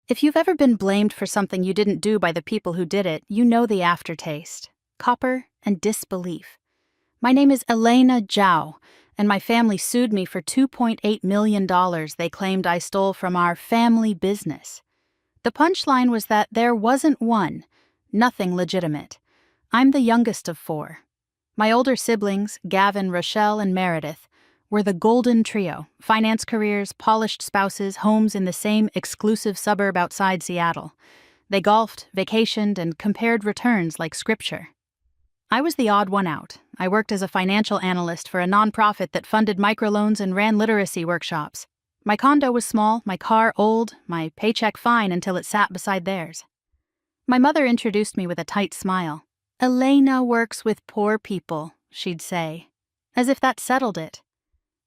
If you've ever been blamed for something you didn't do by the people who did it, you know the aftertaste. Copper and disbelief. My name is Elena Zhao, and my family sued me for $2.8 million they claimed I stole from our family business. The punchline was that there wasn't one, nothing legitimate. I'm the youngest of four. My older siblings, Gavin, Rochelle, and Meredith, were the golden trio, finance careers, polished spouses, homes in the same exclusive suburb outside Seattle. They golfed, vacationed, and compared returns like scripture. I was the odd one out. I worked as a financial analyst for a nonprofit that funded microloans and ran literacy workshops. My condo was small, my car old, my paycheck fine until it sat beside theirs. My mother introduced me with a tight smile. "Elena works with poor people," she'd say, as if that settled it.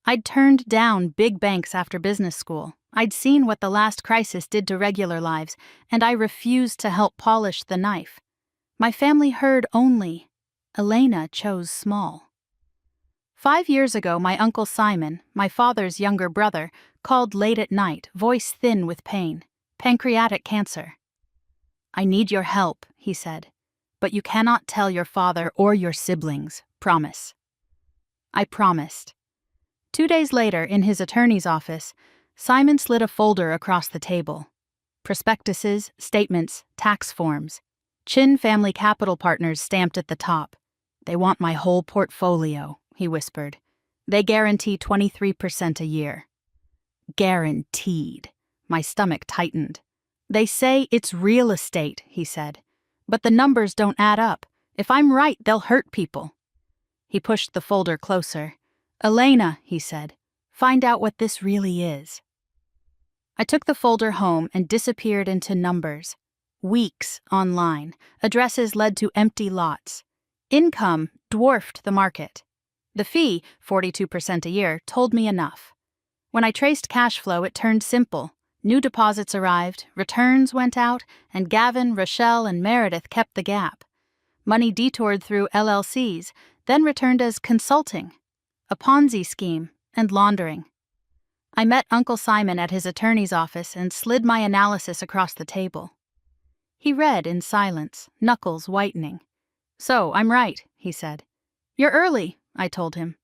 I'd turned down big banks after business school. I'd seen what the last crisis did to regular lives, and I refused to help polish the knife. My family heard only, Elena chose small. 5 years ago, my Uncle Simon, my father's younger brother, called late at night, voice thin with pain. Pancreatic cancer. "I need your help," he said, "but you cannot tell your father or your siblings. Promise." I promised. 2 days later, in his attorney's office, Simon slid a folder across the table. Prospectuses, statements, tax forms. Chin Family Capital Partners stamped at the top. "They want my whole portfolio," he whispered. "They guarantee 23% a year." Guaranteed. My stomach tightened. "They say it's real estate," he said. "But the numbers don't add up. If I'm right, they'll hurt people." He pushed the folder closer. "Elena," he said, "find out what this really is." I took the folder home and disappeared into numbers. Weeks online. Addresses led to empty lots. Income dwarfed the market. The fee, 42% a year, told me enough. When I traced cash flow, it turned simple. New deposits arrived, returns went out, and Gavin, Rochelle, and Meredith kept the gap. Money detoured through LLCs, then returned as consulting. A Ponzi scheme, and laundering. I met Uncle Simon at his attorney's office and slid my analysis across the table. He read in silence, knuckles whitening. "So, I'm right," he said. "You're early," I told him.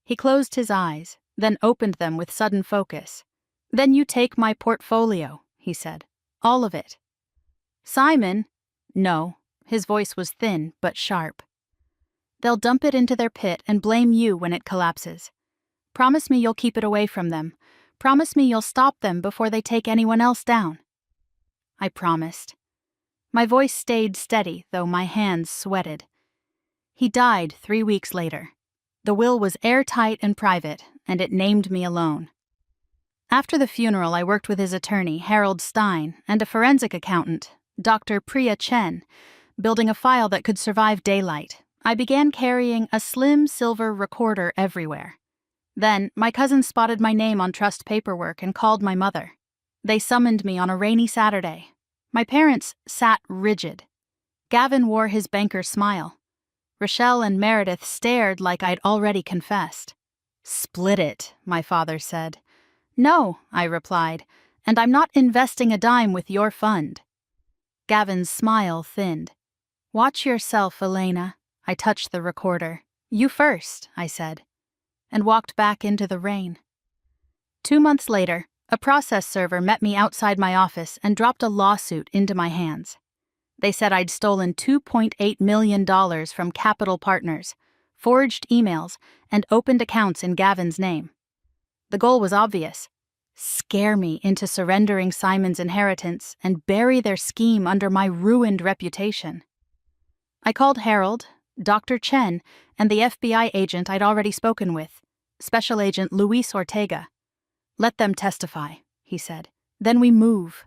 He closed his eyes, then opened them with sudden focus. "Then you take my portfolio," he said. "All of it." "Simon." "No." His voice was thin but sharp. "They'll dump it into their pit and blame you when it collapses. Promise me you'll keep it away from them. Promise me you'll stop them before they take anyone else down." I promised. My voice stayed steady, though my hands sweated. He died 3 weeks later. The will was airtight and private, and it named me alone. After the funeral, I worked with his attorney, Harold Stein, and a forensic accountant, Dr. Priya Chen, building a file that could survive daylight. I began carrying a slim silver recorder everywhere. Then, my cousins spotted my name on trust paperwork and called my mother. They summoned me on a rainy Saturday. My parents sat rigid. Gavin wore his banker's smile. Rochelle and Meredith stared like I'd already confessed. "Split it," my father said. "No," I replied, "and I'm not investing a dime with your fund." Gavin's smile thinned. "Watch yourself, Elena." I touched the recorder. "You first," I said, and walked back into the rain. 2 months later, a process server met me outside my office and dropped a lawsuit into my hands. They said I'd stolen $2.8 million from Capital Partners, forged emails, and opened accounts in Gavin's name. The goal was obvious: scare me into surrendering Simon's inheritance and bury their scheme under my ruined reputation. I called Harold, Dr. Chen, and the FBI agent I'd already spoken with, Special Agent Luis Ortega. "Let them testify," he said. "Then we move."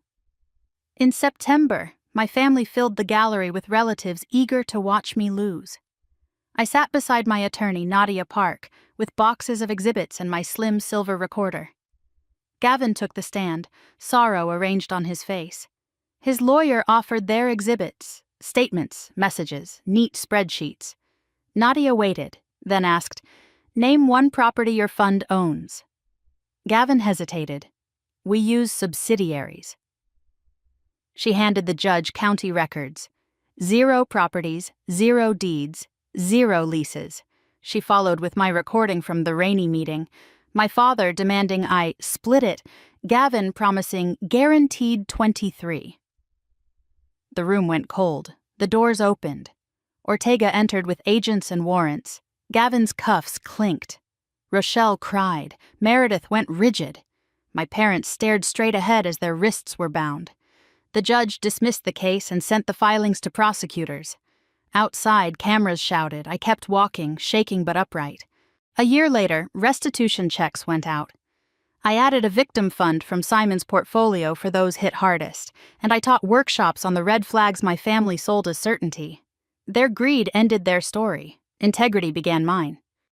In September, my family filled the gallery with relatives eager to watch me lose. I sat beside my attorney, Nadia Park, with boxes of exhibits and my slim silver recorder. Gavin took the stand, sorrow arranged on his face. His lawyer offered their exhibits, statements, messages, neat spreadsheets. Nadia waited, then asked, "Name one property your fund owns." Gavin hesitated. "We use subsidiaries." She handed the judge county records. 0 properties, 0 deeds, 0 leases. She followed with my recording from the Rainey meeting. My father demanding I split it, Gavin promising guaranteed 23. The room went cold. The doors opened. Ortega entered with agents and warrants. Gavin's cuffs clinked. Rochelle cried. Meredith went rigid. My parents stared straight ahead as their wrists were bound. The judge dismissed the case and sent the filings to prosecutors. Outside, cameras shouted. I kept walking, shaking but upright. A year later, restitution checks went out. I added a victim fund from Simon's portfolio for those hit hardest, and I taught workshops on the red flags my family sold as certainty. Their greed ended their story. Integrity began mine.